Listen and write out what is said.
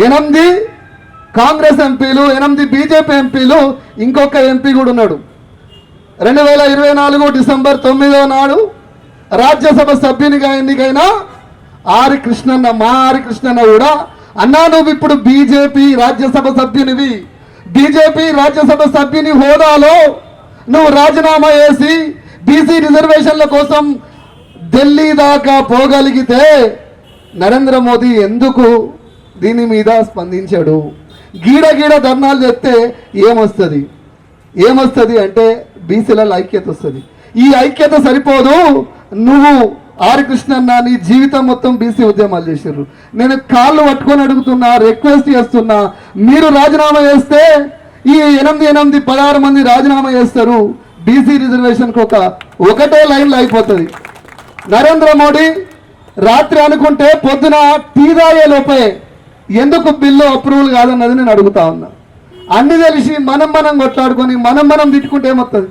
8 కాంగ్రెస్ ఎంపీలు, 8 బీజేపీ ఎంపీలు, ఇంకొక ఎంపీ కూడా ఉన్నాడు. 2024 డిసెంబర్ 9వ నాడు రాజ్యసభ సభ్యునిగా ఎన్నికైన ఆర్ కృష్ణన్న, మా ఆర్ కృష్ణన్న కూడా, అన్నా నువ్వు ఇప్పుడు బీజేపీ రాజ్యసభ సభ్యునివి, బీజేపీ రాజ్యసభ సభ్యుని హోదాలో నువ్వు రాజీనామా చేసి బీసీ రిజర్వేషన్ల కోసం ఢిల్లీ దాకా పోగలిగితే నరేంద్ర మోదీ ఎందుకు దీని మీద స్పందించాడు? గీడ ధర్నాలు చెప్తే ఏమొస్తుంది అంటే బీసీలలో ఐక్యత వస్తుంది. ఈ ఐక్యత సరిపోదు, నువ్వు ఆర్ కృష్ణన్న నీ జీవితం మొత్తం బీసీ ఉద్యమాలు చేశారు. నేను కాళ్ళు పట్టుకొని అడుగుతున్నా, రిక్వెస్ట్ చేస్తున్నా, మీరు రాజీనామా చేస్తే ఈ 16 మంది రాజీనామా చేస్తారు, బీసీ రిజర్వేషన్కి ఒకటే లైన్లో అయిపోతుంది. నరేంద్ర మోడీ రాత్రి అనుకుంటే పొద్దున టీ తాగే లోపే ఎందుకు బిల్లు అప్రూవల్ కాదన్నది నేను అడుగుతా ఉన్నా. అన్ని తెలిసి మనం కొట్లాడుకొని మనం తిట్టుకుంటే ఏమొస్తుంది?